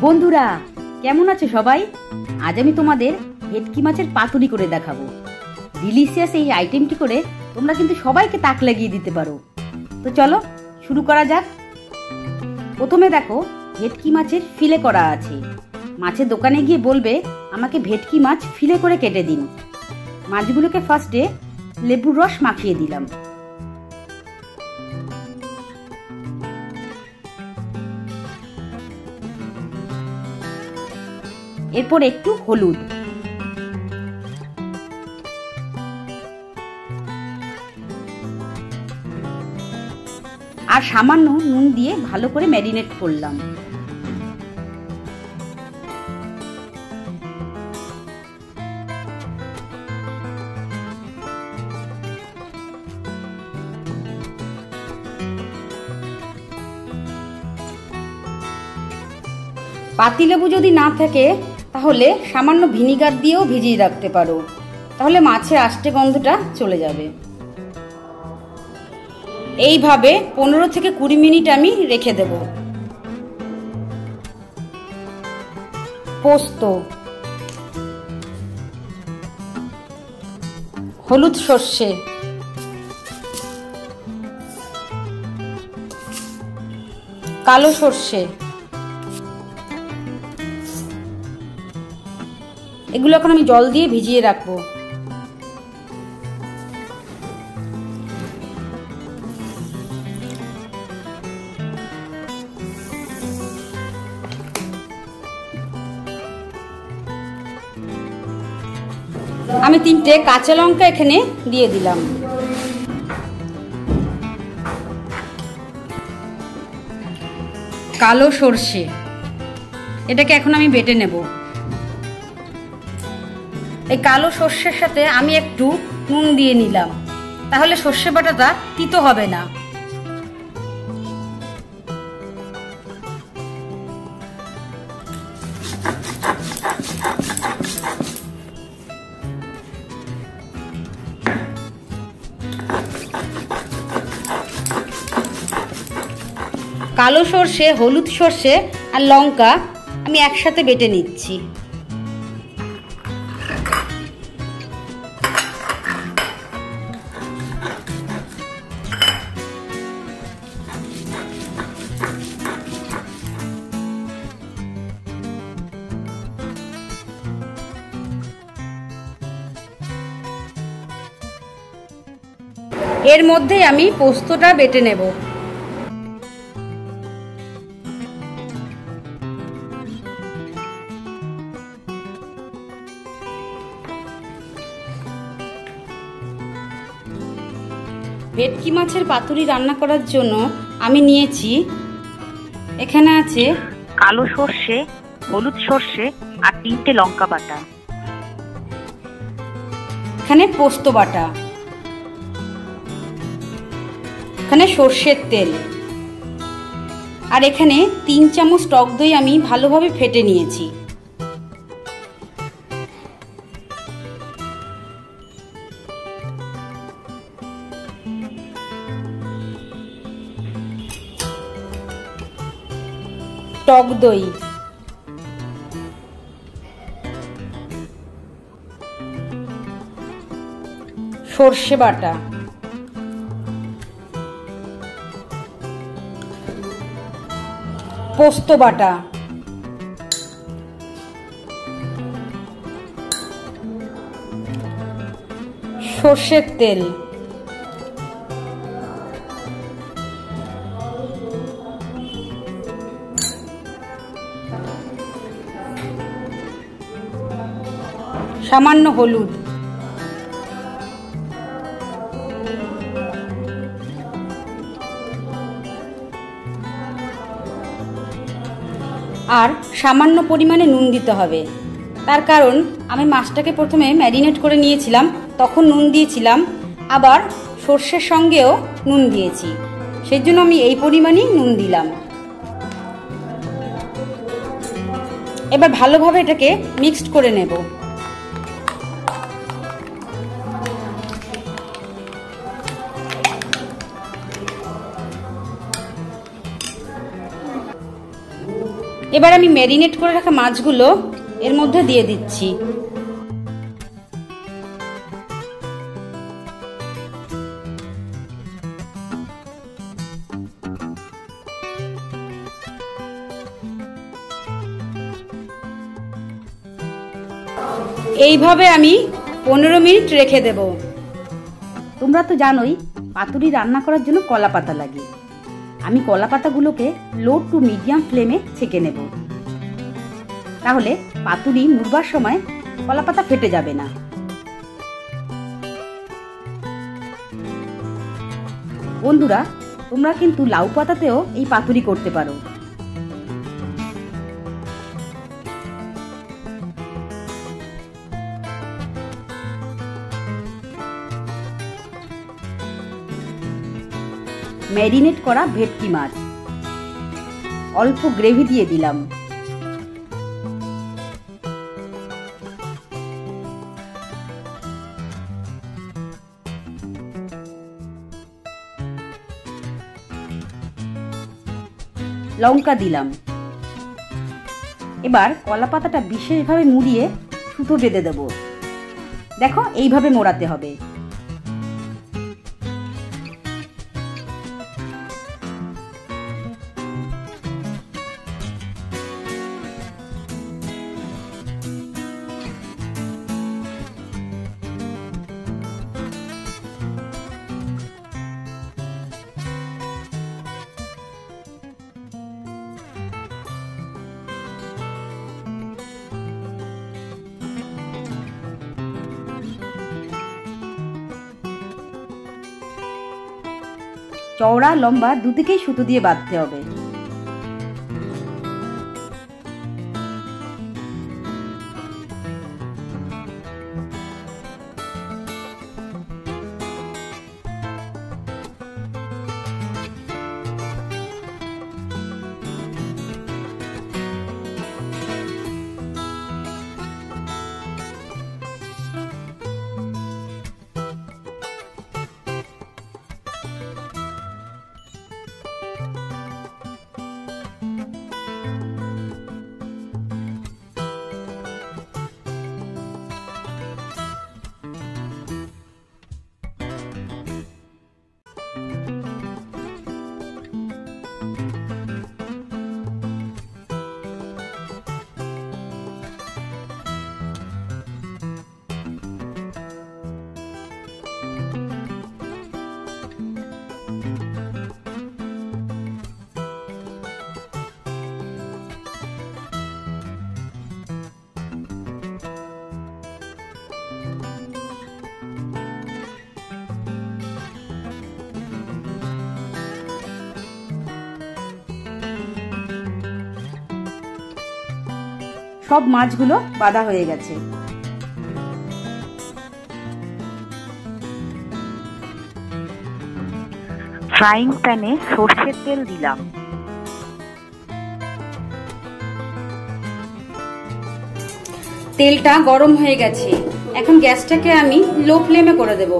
বন্ধুরা কেমন আছো সবাই? আজ আমি তোমাদের ভেটকি মাছের পাতুরি করে দেখাবো। ডিলিশিয়াস এই আইটেমটি করে তোমরা কিন্তু সবাইকে তাক লাগিয়ে দিতে পারো। তো চলো শুরু করা যাক। প্রথমে দেখো ভেটকি মাছের ফিলে করা আছে। মাছের দোকানে গিয়ে বলবে আমাকে ভেটকি মাছ ফিলে করে কেটে দিন। মাছগুলোকে ফার্স্টে লেবুর রস মাখিয়ে দিলাম। এরপর একটু হলুদ, আর সামান্য নুন দিয়ে ভালো করে ম্যারিনেট করলাম। পাতিলেবু যদি না থাকে তাহলে সামান্য ভিনিগার দিয়েও ভিজিয়ে রাখতে পারো, তাহলে মাছের আষ্টে গন্ধটা চলে যাবে। এইভাবে 15 থেকে 20 মিনিট আমি রেখে দেব। পোস্ত, হলুদ সর্ষে, কালো সর্ষে, এগুলো এখন আমি জল দিয়ে ভিজিয়ে রাখবো। আমি 3টে কাঁচা লঙ্কা এখানে দিয়ে দিলাম। কালো সর্ষে, এটাকে এখন আমি বেটে নেব। এই কালো সর্ষের সাথে আমি একটু নুন দিয়ে নিলাম, তাহলে সর্ষে বাটাটা তিতো হবে না। কালো সর্ষে, হলুদ সর্ষে আর লঙ্কা আমি একসাথে বেটে নিচ্ছি। এর মধ্যে আমি পোস্তটা বেটে নেব। ভেটকি মাছের পাতুরি রান্না করার জন্য আমি নিয়েছি, এখানে আছে কালো সর্ষে, হলুদ সর্ষে আর 3টে লঙ্কা বাটা, এখানে পোস্ত বাটা, এখানে সর্ষের তেল, আর এখানে 3 চামচ টক দই আমি ভালোভাবে ফেটে নিয়েছি। টক দই, সর্ষে বাটা, পোস্ত বাটা, সর্ষের তেল, সামান্য হলুদ, আর সামান্য পরিমাণে নুন দিতে হবে। তার কারণ আমি মাছটাকে প্রথমে ম্যারিনেট করে নিয়েছিলাম, তখন নুন দিয়েছিলাম, আবার সর্ষের সঙ্গেও নুন দিয়েছি, সেই জন্য আমি এই পরিমাণেই নুন দিলাম। এবার ভালোভাবে এটাকে মিক্সড করে নেব। এবার আমি ম্যারিনেট করে রাখা মাছগুলো এর মধ্যে দিয়ে দিচ্ছি। এইভাবে আমি 15 মিনিট রেখে দেব। তোমরা তো জানোই পাতুরি রান্না করার জন্য কলা পাতা লাগে। আমি কলা পাতাগুলোকে লো টু মিডিয়াম ফ্লেমে ছেঁকে নেব, তাহলে পাতুরি মুড়বার সময় কলা পাতা ফেটে যাবে না। বন্ধুরা, তোমরা কিন্তু লাউ পাতাতেও এই পাতুরি করতে পারো। ম্যারিনেট করা ভেটকি মাছ অল্প গ্রেভি দিয়ে দিলাম। লঙ্কা দিলাম। এবার কলা পাতাটা বিশেষভাবে মুড়িয়ে সুতো বেঁধে দেব। দেখো, এইভাবে মোড়াতে হবে। চওড়া লম্বা দুদিকেই সুতো দিয়ে বাঁধতে হবে। সব মাছগুলো বাঁধা হয়ে গেছে। ফ্রাইং প্যানে সর্ষের তেল দিলাম। তেলটা গরম হয়ে গেছে। এখন গ্যাসটাকে আমি লো ফ্লেমে করে দেব।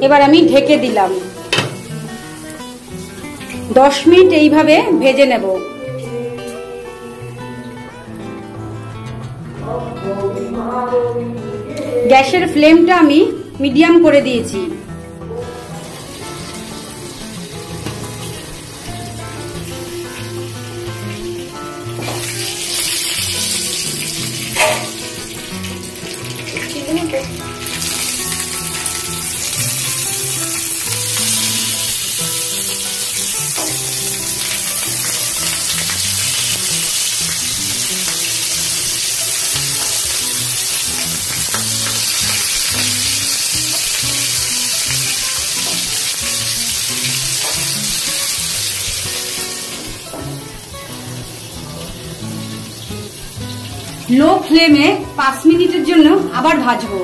এবার আমি ঢেকে দিলাম। 10 মিনিট এইভাবে ভেজে নেব। গ্যাসের ফ্লেমটা আমি মিডিয়াম করে দিয়েছি। লো ফ্লেমে 5 মিনিটের জন্য আবার ভাজবো।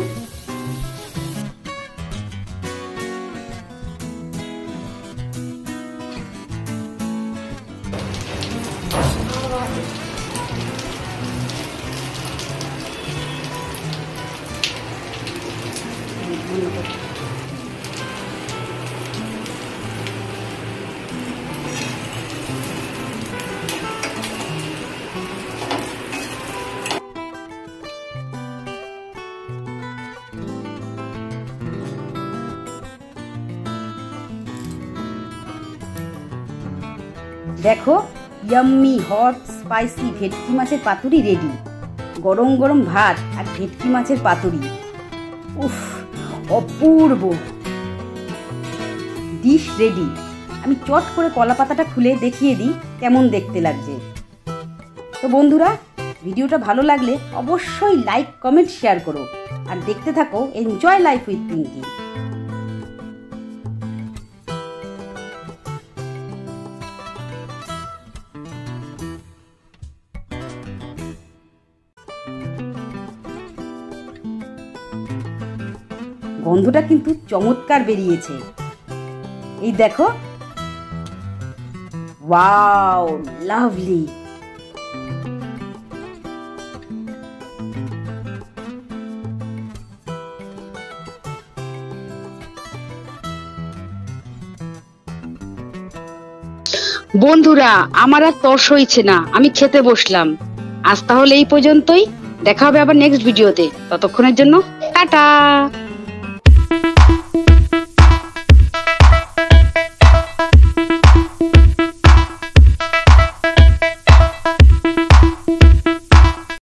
দেখো, ইয়াম্মি হট স্পাইসি ভেটকি মাছের পাতুরি রেডি। গরম গরম ভাত আর ভেটকি মাছের পাতুরি, উফ, অপূর্ব। Dish ready. আমি চট করে কলা পাতাটা খুলে দেখিয়ে দিই কেমন দেখতে লাগছে। তো বন্ধুরা, ভিডিওটা ভালো লাগলে অবশ্যই লাইক, কমেন্ট, শেয়ার করো আর দেখতে থাকো এনজয় লাইফ উইথ পিঙ্কি। গন্ধটা কিন্তু চমৎকার বেরিয়েছে। এই দেখো, ওয়াও, লাভলি। বন্ধুরা, আমার আর তর সইছে না, আমি খেতে বসলাম। আজ তাহলে এই পর্যন্তই, দেখা হবে আবার নেক্সট ভিডিওতে। ততক্ষণের জন্য টাটা।